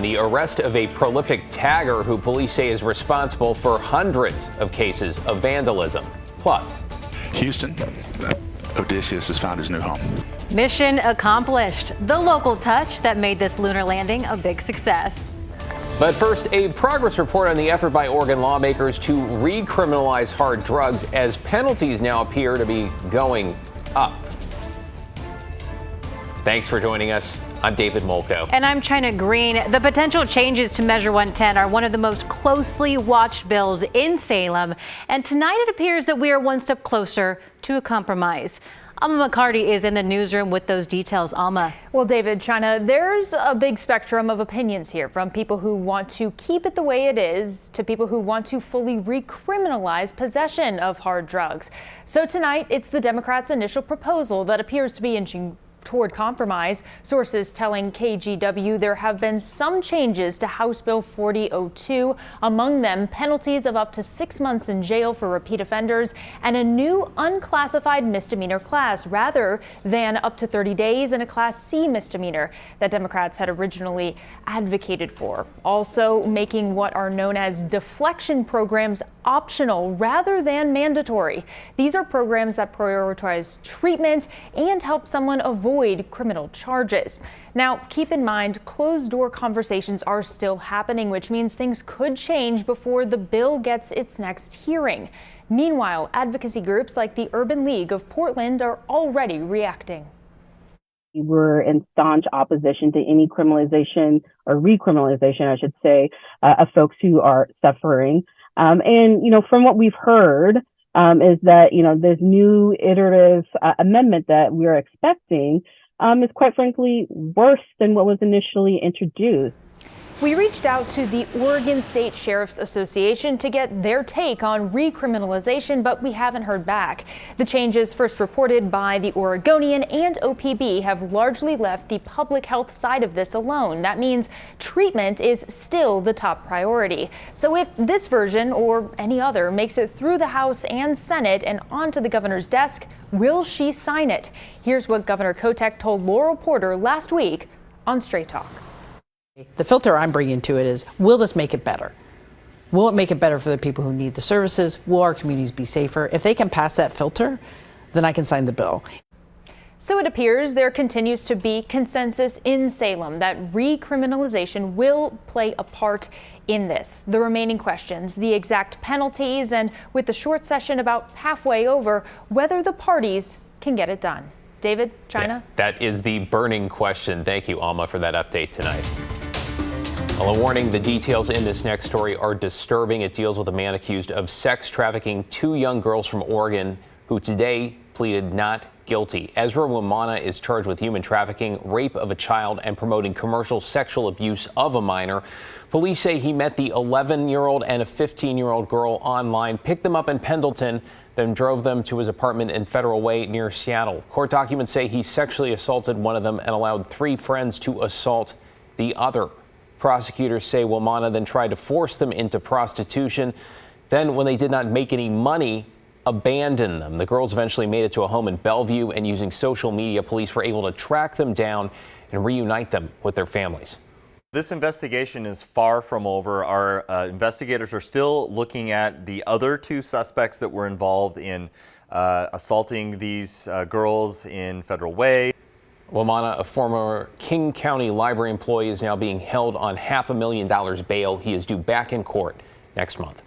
The arrest of a prolific tagger who police say is responsible for hundreds of cases of vandalism. Plus, Houston, Odysseus has found his new home. Mission accomplished. The local touch that made this lunar landing a big success. but first, a progress report on the effort by Oregon lawmakers to recriminalize hard drugs as penalties now appear to be going up. Thanks for joining us. I'm David Molko. And I'm China Green. The potential changes to Measure 110 are one of the most closely watched bills in Salem. And tonight it appears that we are one step closer to a compromise. Alma McCarty is in the newsroom with those details. Alma. Well, David, China, there's a big spectrum of opinions here, from people who want to keep it the way it is to people who want to fully recriminalize possession of hard drugs. So tonight, it's the Democrats' initial proposal that appears to be inching toward compromise. Sources telling KGW there have been some changes to House Bill 4002, among them penalties of up to 6 months in jail for repeat offenders and a new unclassified misdemeanor class rather than up to 30 days in a Class C misdemeanor that Democrats had originally advocated for. Also making what are known as deflection programs optional rather than mandatory. These are programs that prioritize treatment and help someone avoid criminal charges. Now, keep in mind, closed-door conversations are still happening, which means things could change before the bill gets its next hearing. Meanwhile, advocacy groups like the Urban League of Portland are already reacting. We're in staunch opposition to any criminalization or recriminalization, I should say, of folks who are suffering. And, from what we've heard is that, this new iterative amendment that we're expecting is quite frankly worse than what was initially introduced. We reached out to the Oregon State Sheriff's Association to get their take on recriminalization, but we haven't heard back. The changes first reported by the Oregonian and OPB have largely left the public health side of this alone. That means treatment is still the top priority. So if this version or any other makes it through the House and Senate and onto the governor's desk, will she sign it? Here's what Governor Kotek told Laurel Porter last week on Straight Talk. The filter I'm bringing to it is, will this make it better? Will it make it better for the people who need the services? Will our communities be safer? If they can pass that filter, then I can sign the bill. So it appears there continues to be consensus in Salem that recriminalization will play a part in this. The remaining questions, the exact penalties, and with the short session about halfway over, whether the parties can get it done. David, China? Yeah, that is the burning question. Thank you, Alma, for that update tonight. Well, a warning, the details in this next story are disturbing. It deals with a man accused of sex trafficking 2 young girls from Oregon who today pleaded not guilty. Ezra Wimana is charged with human trafficking, rape of a child, and promoting commercial sexual abuse of a minor. Police say he met the 11-year-old and a 15-year-old girl online, picked them up in Pendleton, then drove them to his apartment in Federal Way near Seattle. Court documents say he sexually assaulted one of them and allowed 3 friends to assault the other. Prosecutors say Wimana then tried to force them into prostitution. Then, when they did not make any money, abandoned them. The girls eventually made it to a home in Bellevue, and using social media, police were able to track them down and reunite them with their families. This investigation is far from over. Our investigators are still looking at the other 2 suspects that were involved in assaulting these girls in Federal Way. Wimana, a former King County Library employee, is now being held on $500,000 bail. He is due back in court next month.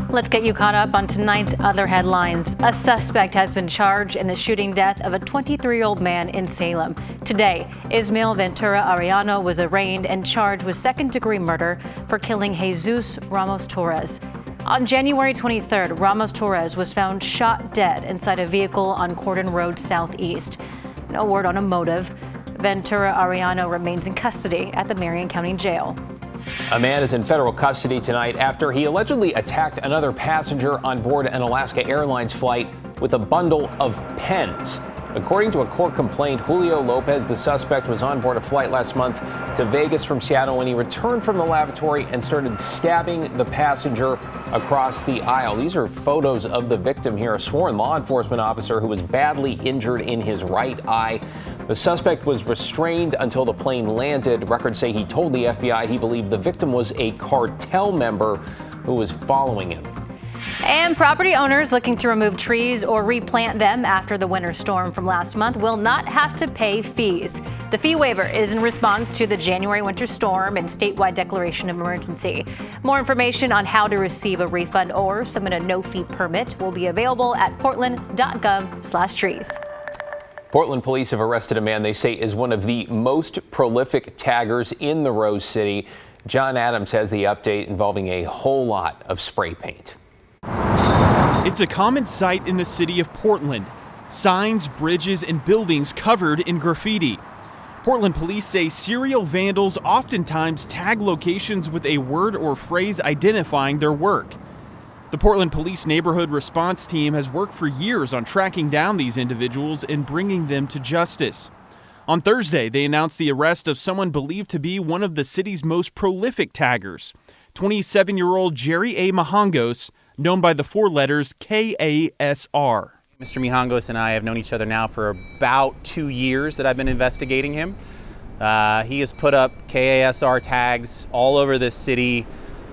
Let's get you caught up on tonight's other headlines. A suspect has been charged in the shooting death of a 23-year-old man in Salem. Today, Ismael Ventura Arellano was arraigned and charged with second-degree murder for killing Jesus Ramos Torres. On January 23rd, Ramos Torres was found shot dead inside a vehicle on Cordon Road Southeast. No word on a motive. Ventura Arellano remains in custody at the Marion County Jail. A man is in federal custody tonight after he allegedly attacked another passenger on board an Alaska Airlines flight with a bundle of pens. According to a court complaint, Julio Lopez, the suspect, was on board a flight last month to Vegas from Seattle when he returned from the lavatory and started stabbing the passenger across the aisle. These are photos of the victim here, a sworn law enforcement officer who was badly injured in his right eye. The suspect was restrained until the plane landed. Records say he told the FBI he believed the victim was a cartel member who was following him. And property owners looking to remove trees or replant them after the winter storm from last month will not have to pay fees. The fee waiver is in response to the January winter storm and statewide declaration of emergency. More information on how to receive a refund or submit a no-fee permit will be available at portland.gov/trees. Portland police have arrested a man they say is one of the most prolific taggers in the Rose City. John Adams has the update involving a whole lot of spray paint. It's a common sight in the city of Portland. Signs, bridges, and buildings covered in graffiti. Portland police say serial vandals oftentimes tag locations with a word or phrase identifying their work. The Portland Police Neighborhood Response Team has worked for years on tracking down these individuals and bringing them to justice. On Thursday, they announced the arrest of someone believed to be one of the city's most prolific taggers, 27-year-old Jerry A. Mahangos, known by the four letters KASR. Mr. Mihangos and I have known each other now for about 2 years that I've been investigating him. He has put up KASR tags all over this city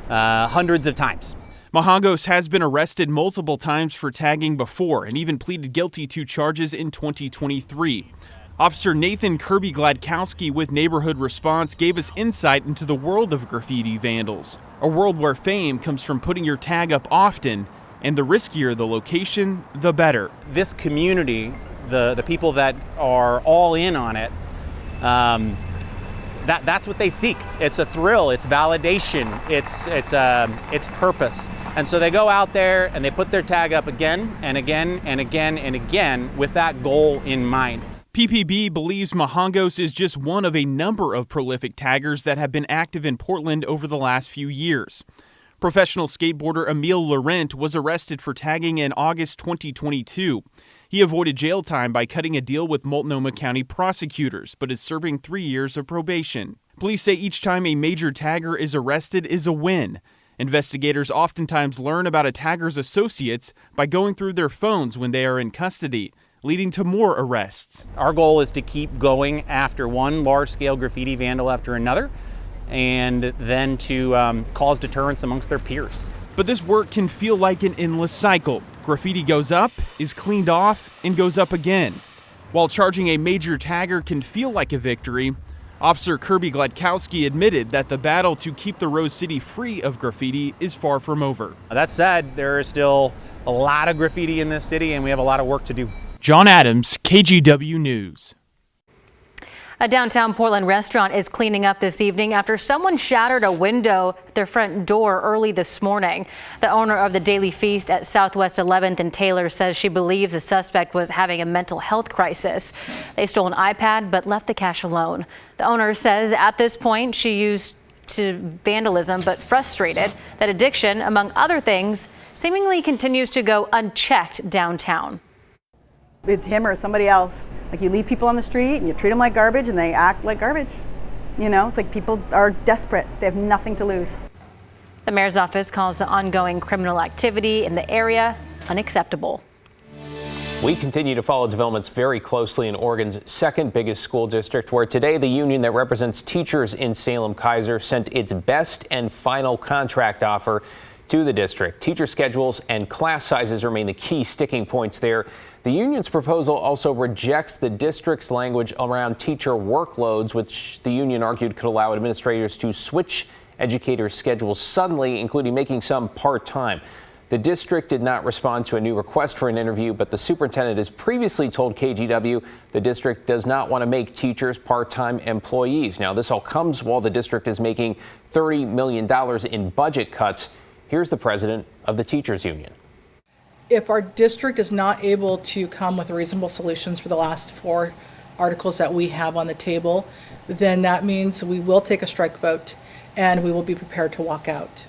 hundreds of times. Mahangos has been arrested multiple times for tagging before and even pleaded guilty to charges in 2023. Officer Nathan Kirby-Gladkowski with Neighborhood Response gave us insight into the world of graffiti vandals, a world where fame comes from putting your tag up often, and the riskier the location, the better. This community, the people that are all in on it, that's what they seek. It's a thrill, it's validation, it's purpose. And so they go out there and they put their tag up again and again and again and again with that goal in mind. PPB believes Mahangos is just one of a number of prolific taggers that have been active in Portland over the last few years. Professional skateboarder Emile Laurent was arrested for tagging in August 2022. He avoided jail time by cutting a deal with Multnomah County prosecutors, but is serving 3 years of probation. Police say each time a major tagger is arrested is a win. Investigators oftentimes learn about a tagger's associates by going through their phones when they are in custody, leading to more arrests. Our goal is to keep going after one large-scale graffiti vandal after another, and then to cause deterrence amongst their peers. But this work can feel like an endless cycle. Graffiti goes up, is cleaned off, and goes up again. While charging a major tagger can feel like a victory, Officer Kirby-Gladkowski admitted that the battle to keep the Rose City free of graffiti is far from over. That said, there is still a lot of graffiti in this city, and we have a lot of work to do. John Adams, KGW News. A downtown Portland restaurant is cleaning up this evening after someone shattered a window at their front door early this morning. The owner of the Daily Feast at Southwest 11th and Taylor says she believes the suspect was having a mental health crisis. They stole an iPad but left the cash alone. The owner says at this point she used to vandalism but frustrated that addiction, among other things, seemingly continues to go unchecked downtown. It's him or somebody else. Like, you leave people on the street and you treat them like garbage and they act like garbage. You know, it's like people are desperate. They have nothing to lose. The mayor's office calls the ongoing criminal activity in the area unacceptable. We continue to follow developments very closely in Oregon's second biggest school district, where today the union that represents teachers in SalemKaiser sent its best and final contract offer to the district. Teacher schedules and class sizes remain the key sticking points there. The union's proposal also rejects the district's language around teacher workloads, which the union argued could allow administrators to switch educators' schedules suddenly, including making some part-time. The district did not respond to a new request for an interview, but the superintendent has previously told KGW the district does not want to make teachers part-time employees. Now, this all comes while the district is making $30 million in budget cuts. Here's the president of the teachers union. If our district is not able to come with reasonable solutions for the last 4 articles that we have on the table, then that means we will take a strike vote and we will be prepared to walk out.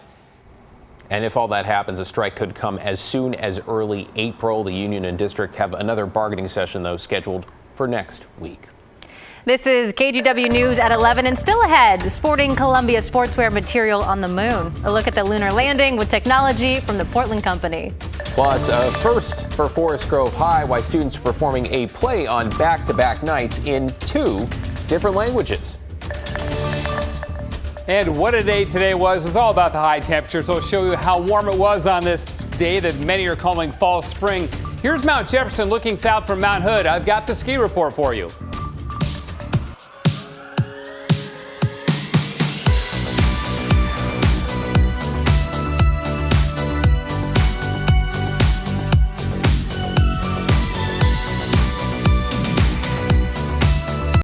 And if all that happens, a strike could come as soon as early April. The union and district have another bargaining session, though, scheduled for next week. This is KGW News at 11, and still ahead, sporting Columbia sportswear material on the moon. A look at the lunar landing with technology from the Portland company. Plus, first for Forest Grove High, why students are performing a play on back-to-back nights in 2 different languages. And what a day today was. It's all about the high temperatures. I'll show you how warm it was on this day that many are calling fall spring. Here's Mount Jefferson looking south from Mount Hood. I've got the ski report for you.